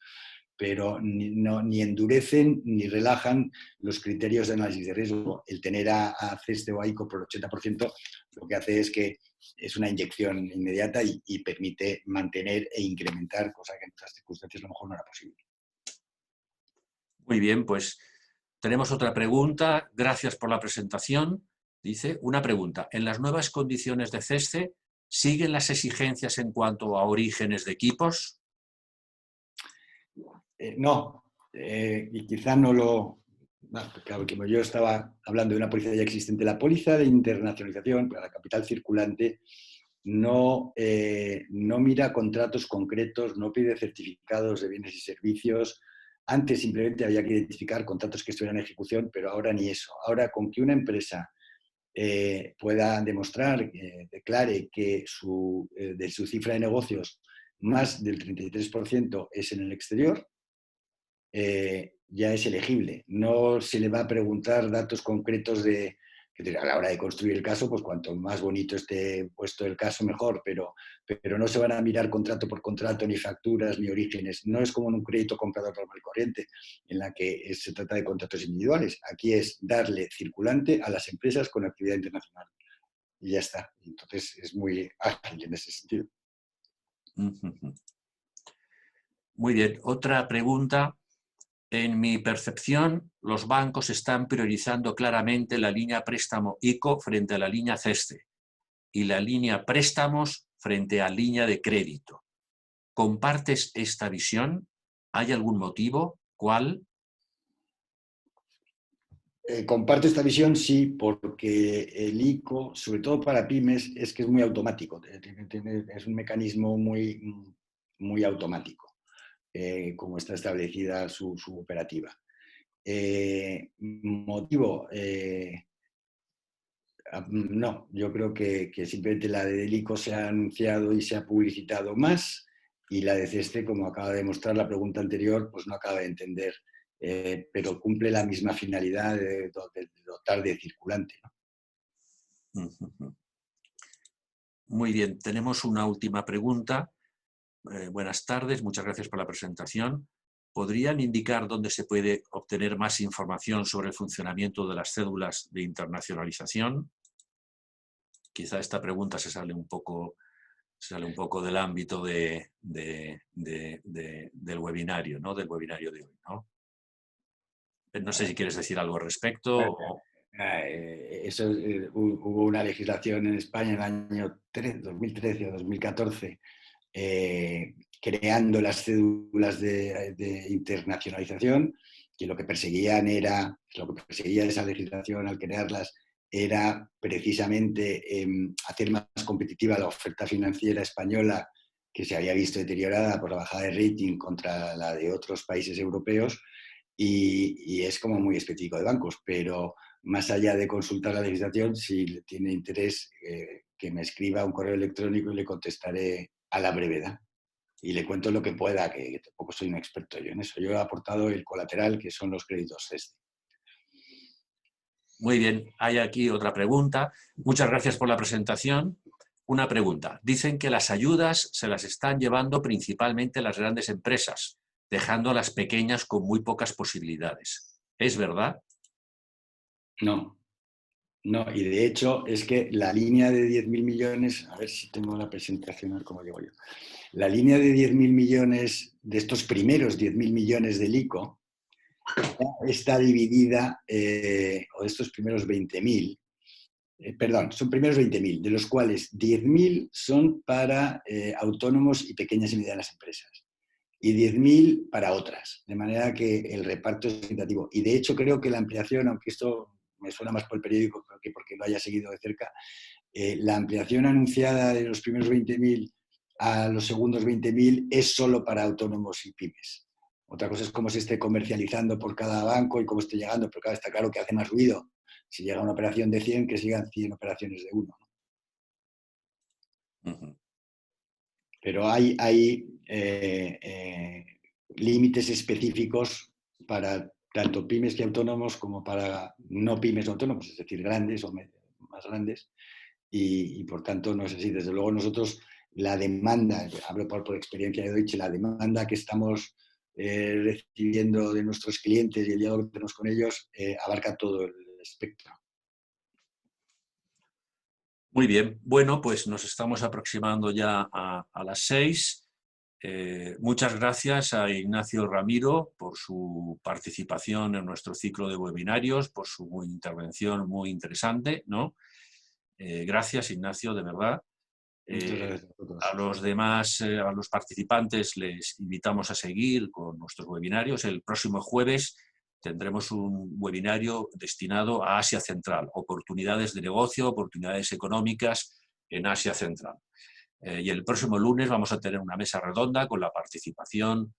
Pero ni endurecen ni relajan los criterios de análisis de riesgo. El tener a CESTE o a ICO por el 80% lo que hace es que es una inyección inmediata y permite mantener e incrementar, cosa que en otras circunstancias a lo mejor no era posible. Muy bien, pues tenemos otra pregunta. Gracias por la presentación. Dice, una pregunta. ¿En las nuevas condiciones de CESTE siguen las exigencias en cuanto a orígenes de equipos? No, y quizá no lo... Claro, como yo estaba hablando de una póliza ya existente, la póliza de internacionalización para la capital circulante no mira contratos concretos, no pide certificados de bienes y servicios. Antes simplemente había que identificar contratos que estuvieran en ejecución, pero ahora ni eso. Ahora, con que una empresa pueda demostrar, declare que de su cifra de negocios más del 33% es en el exterior, ya es elegible. No se le va a preguntar datos concretos a la hora de construir el caso, pues cuanto más bonito esté puesto el caso, mejor, pero no se van a mirar contrato por contrato, ni facturas, ni orígenes. No es como en un crédito comprador normal y corriente, en la que se trata de contratos individuales. Aquí es darle circulante a las empresas con actividad internacional. Y ya está. Entonces es muy ágil en ese sentido. Muy bien. Otra pregunta. En mi percepción, los bancos están priorizando claramente la línea préstamo ICO frente a la línea CESTE y la línea préstamos frente a línea de crédito. ¿Compartes esta visión? ¿Hay algún motivo? ¿Cuál? Comparto esta visión, sí, porque el ICO, sobre todo para pymes, es que es muy automático. Es un mecanismo muy automático. Como está establecida su operativa. Motivo, no, yo creo que simplemente la de ICO se ha anunciado y se ha publicitado más, y la de CESTE, como acaba de demostrar la pregunta anterior, pues no acaba de entender, pero cumple la misma finalidad de dotar de circulante, ¿no? Muy bien, tenemos una última pregunta. Buenas tardes, muchas gracias por la presentación. ¿Podrían indicar dónde se puede obtener más información sobre el funcionamiento de las cédulas de internacionalización? Quizá esta pregunta se sale un poco del ámbito del webinario, ¿no? Del webinario de hoy, ¿no? No sé si quieres decir algo al respecto. Hubo una legislación en España en el año 2013 o 2014 creando las cédulas de internacionalización, que lo que perseguía esa legislación al crearlas era precisamente hacer más competitiva la oferta financiera española, que se había visto deteriorada por la bajada de rating contra la de otros países europeos, y es como muy específico de bancos, pero más allá de consultar la legislación, si tiene interés, que me escriba un correo electrónico y le contestaré a la brevedad. Y le cuento lo que pueda, que tampoco soy un experto yo en eso. Yo he aportado el colateral, que son los créditos CESTE. Muy bien, hay aquí otra pregunta. Muchas gracias por la presentación. Una pregunta. Dicen que las ayudas se las están llevando principalmente las grandes empresas, dejando a las pequeñas con muy pocas posibilidades. ¿Es verdad? No, no. Y de hecho es que la línea de 10.000 millones, a ver si tengo la presentación, a ver cómo llevo yo. La línea de 10.000 millones, de estos primeros 10.000 millones del ICO, está dividida, o de estos primeros 20.000, perdón, son primeros 20.000, de los cuales 10.000 son para autónomos y pequeñas y medianas empresas y 10.000 para otras, de manera que el reparto es equitativo. Y de hecho creo que la ampliación, aunque esto me suena más por el periódico que porque lo haya seguido de cerca, la ampliación anunciada de los primeros 20.000 a los segundos 20.000 es solo para autónomos y pymes. Otra cosa es cómo se esté comercializando por cada banco y cómo esté llegando, pero claro, está claro que hace más ruido si llega una operación de 100 que sigan 100 operaciones de uno, ¿no? Uh-huh. Pero hay límites específicos para tanto pymes y autónomos como para no pymes o autónomos, es decir, grandes o más grandes, y por tanto no es así. Desde luego nosotros la demanda, hablo por experiencia de Deutsche, la demanda que estamos recibiendo de nuestros clientes y el diálogo que tenemos con ellos abarca todo el espectro. Muy bien, bueno, pues nos estamos aproximando ya a las 6. Muchas gracias a Ignacio Ramiro por su participación en nuestro ciclo de webinarios, por su intervención muy interesante, ¿no? Gracias, Ignacio, de verdad. Muchas gracias a todos. A los demás, a los participantes, les invitamos a seguir con nuestros webinarios. El próximo jueves tendremos un webinario destinado a Asia Central, oportunidades de negocio, oportunidades económicas en Asia Central. Y el próximo lunes vamos a tener una mesa redonda con la participación,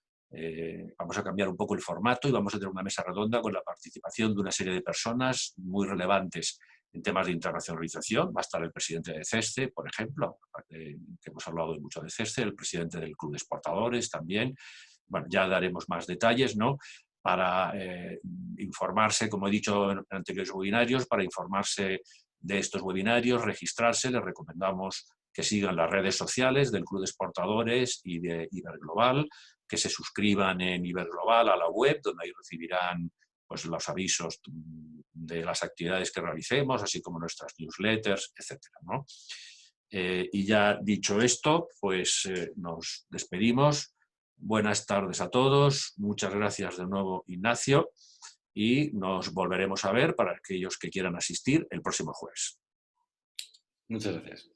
vamos a cambiar un poco el formato y vamos a tener una mesa redonda con la participación de una serie de personas muy relevantes en temas de internacionalización. Va a estar el presidente de CESTE, por ejemplo, que hemos hablado mucho de CESTE, el presidente del Club de Exportadores también. Bueno, ya daremos más detalles, ¿no?, para informarse, como he dicho en anteriores webinarios, para informarse de estos webinarios, registrarse. Les recomendamos que sigan las redes sociales del Club de Exportadores y de Iberglobal, que se suscriban en Iberglobal a la web, donde ahí recibirán pues, los avisos de las actividades que realicemos, así como nuestras newsletters, etcétera, ¿no? Y ya dicho esto, pues nos despedimos. Buenas tardes a todos. Muchas gracias de nuevo, Ignacio. Y nos volveremos a ver para aquellos que quieran asistir el próximo jueves. Muchas gracias.